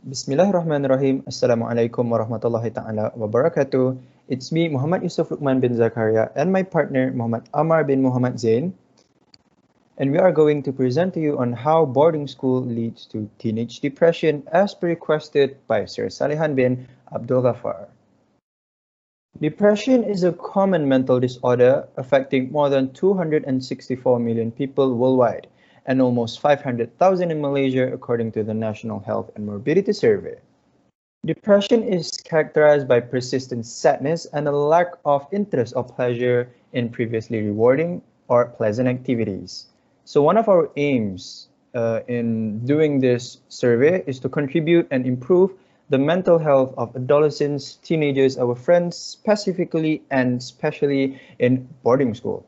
Bismillahirrahmanirrahim. Assalamualaikum warahmatullahi ta'ala wabarakatuh. It's me, Muhammad Yusuf Luqman bin Zakaria, and my partner, Muhammad Ammar bin Muhammad Zain. And we are going to present to you on how boarding school leads to teenage depression as requested by Sir Salihan bin Abdul Ghaffar. Depression is a common mental disorder affecting more than 264 million people worldwide and almost 500,000 in Malaysia, according to the National Health and Morbidity Survey. Depression is characterized by persistent sadness and a lack of interest or pleasure in previously rewarding or pleasant activities. So one of our aims in doing this survey is to contribute and improve the mental health of adolescents, teenagers, our friends, specifically and especially in boarding school.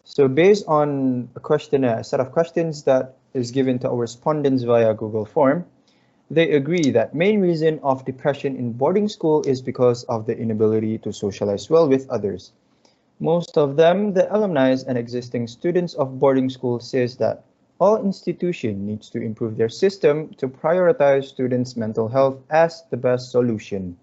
So based on a questionnaire, a set of questions that is given to our respondents via Google Form, they agree that main reason of depression in boarding school is because of the inability to socialize well with others. Most of them, the alumni and existing students of boarding school, says that all institution needs to improve their system to prioritize students' mental health as the best solution.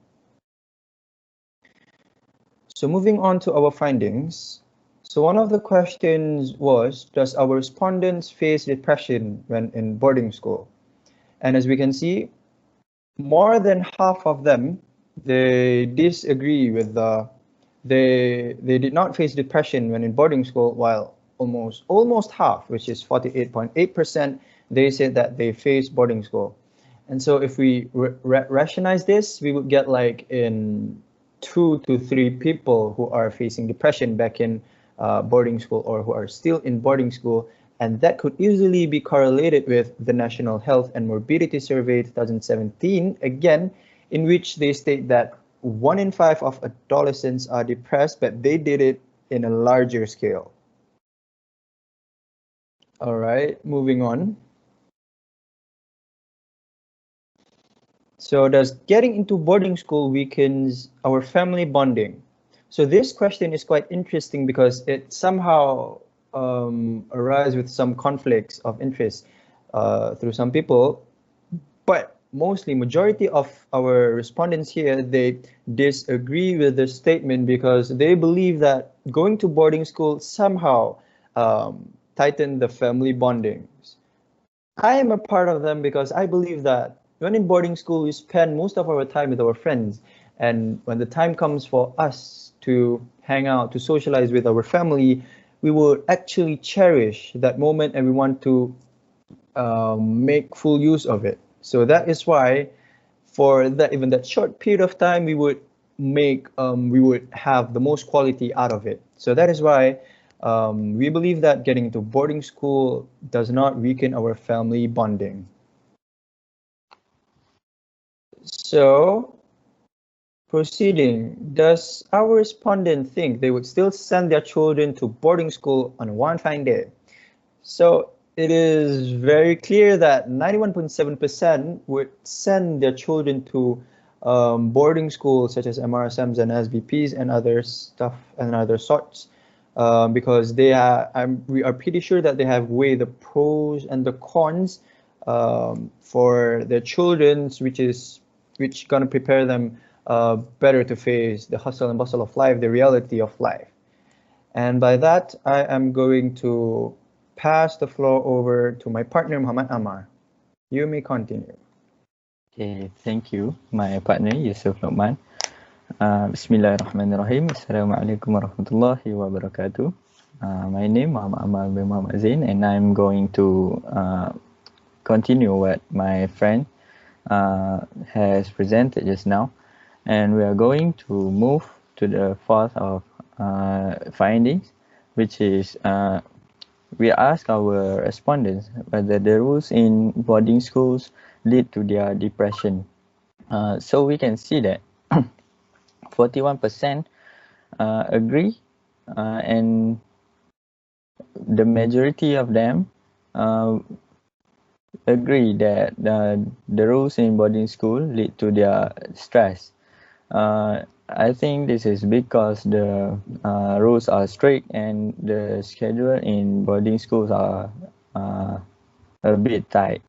So moving on to our findings. So one of the questions was, does our respondents face depression when in boarding school? And as we can see, more than half of them, they disagree with they did not face depression when in boarding school, while almost half, which is 48.8%, they said that they face boarding school. And so if we rationalize this, we would get like in 2 to 3 people who are facing depression back in boarding school or who are still in boarding school, and that could easily be correlated with the National Health and Morbidity Survey 2017, again, in which they state that 1 in 5 of adolescents are depressed, but they did it in a larger scale. All right, moving on. So does getting into boarding school weakens our family bonding? So this question is quite interesting because it somehow arise with some conflicts of interest through some people, but mostly majority of our respondents here, they disagree with this statement because they believe that going to boarding school somehow tighten the family bondings. I am a part of them because I believe that when in boarding school, we spend most of our time with our friends, and when the time comes for us to hang out, to socialize with our family, we will actually cherish that moment and we want to make full use of it. So that is why for that, even that short period of time, we would have the most quality out of it. So that is why we believe that getting into boarding school does not weaken our family bonding. So proceeding, does our respondent think they would still send their children to boarding school on one fine day? So it is very clear that 91.7% would send their children to boarding schools such as MRSMs and SBPs and other stuff and other sorts because we are pretty sure that they have weighed the pros and the cons for their children, which gonna prepare them better to face the hustle and bustle of life, the reality of life. And by that, I am going to pass the floor over to my partner, Muhammad Ammar. You may continue. Okay, thank you, my partner, Yusuf Luqman. Bismillahirrahmanirrahim. Assalamualaikum warahmatullahi wabarakatuh. My name is Ammar bin Muhammad Zain, and I'm going to continue what my friend has presented just now. And we are going to move to the fourth of findings, which is we ask our respondents whether the rules in boarding schools lead to their depression. So we can see that 41% agree, and the majority of them agree that the rules in boarding school lead to their stress. I think this is because the rules are strict and the schedule in boarding schools are a bit tight.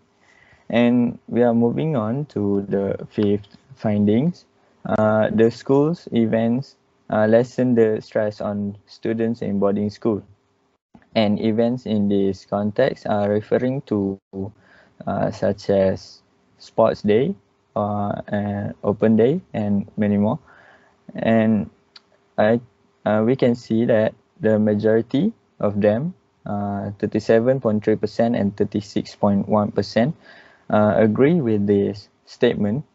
And we are moving on to the fifth findings. The school's events lessen the stress on students in boarding school. And events in this context are referring to such as sports day, and open day, and many more. And I, we can see that the majority of them, 37.3% and 36.1%, agree with this statement.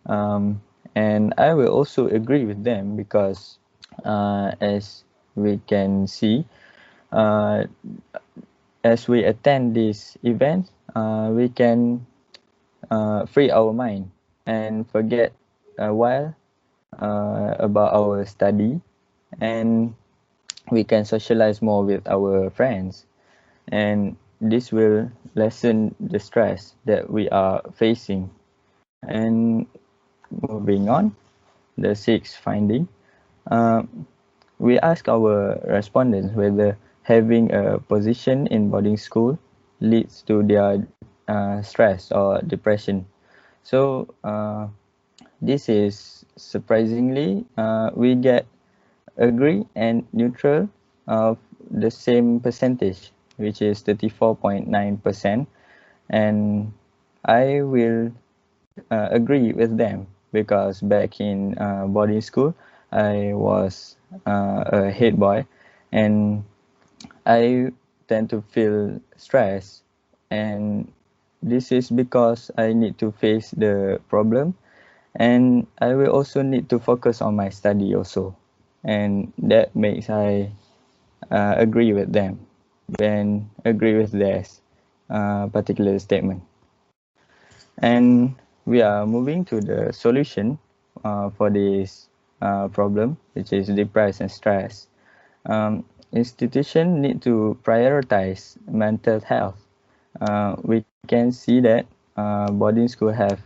And I will also agree with them because, as we can see, uh, as we attend this event, we can free our mind and forget a while about our study, and we can socialize more with our friends, and this will lessen the stress that we are facing. And moving on, the sixth finding, uh, we ask our respondents whether having a position in boarding school leads to their stress or depression. So this is surprisingly, we get agree and neutral of the same percentage, which is 34.9%. And I will agree with them because back in boarding school, I was a head boy, and I tend to feel stress, and this is because I need to face the problem, and I will also need to focus on my study also, and that makes I agree with them and agree with their particular statement. And we are moving to the solution for this problem, which is depression and stress. Institutions need to prioritize mental health. We can see that boarding school have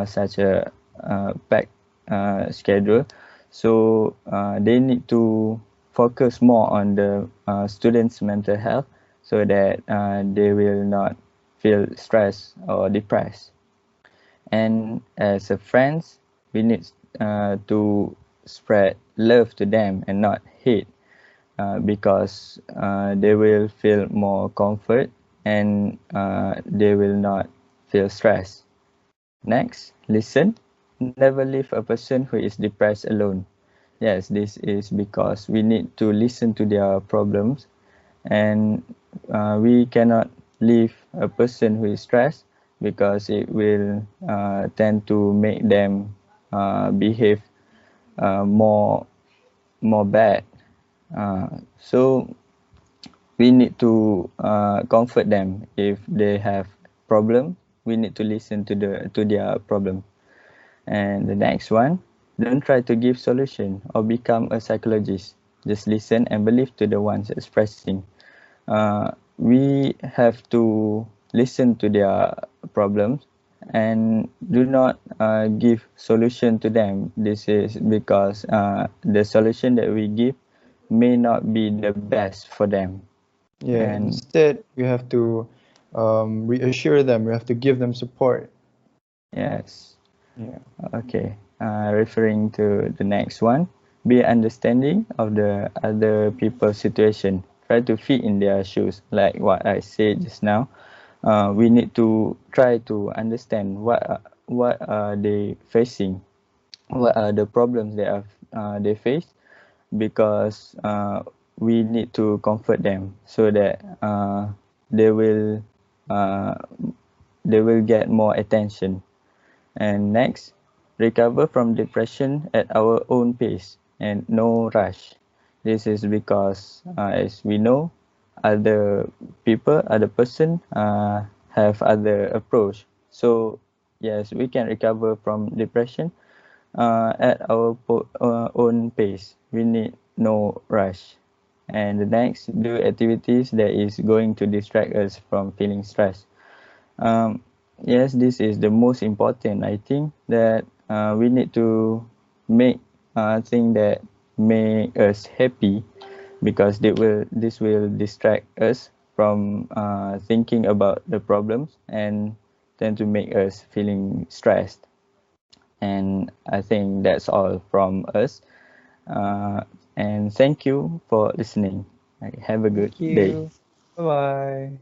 such a packed schedule, so they need to focus more on the students' mental health so that they will not feel stressed or depressed. And as a friends, we need to spread love to them and not hate, because they will feel more comfort, and they will not feel stress. Next, listen. Never leave a person who is depressed alone. Yes, this is because we need to listen to their problems, and we cannot leave a person who is stressed because it will tend to make them behave more bad. So we need to comfort them. If they have problem, we need to listen to their problem. And the next one, don't try to give solution or become a psychologist. Just listen and believe to the ones expressing. We have to listen to their problems and do not give solution to them. This is because the solution that we give may not be the best for them. Yeah, And instead, we have to reassure them, we have to give them support. yes, Yeah. okay. Referring to the next one, be understanding of the other people's situation. Try to fit in their shoes, like what I said just now. We need to try to understand what are they facing, what are the problems they face, because we need to comfort them so that they will uh, they will get more attention. And next, recover from depression at our own pace and no rush. This is because, as we know, other people, other person have other approach. So yes, we can recover from depression at our own pace. We need no rush. And the next, do activities that is going to distract us from feeling stress. Um, yes, this is the most important. I think that we need to make thing that make us happy, because this will distract us from thinking about the problems and tend to make us feeling stressed. And I think that's all from us. And thank you for listening. Have a good Thank day. you. Bye bye.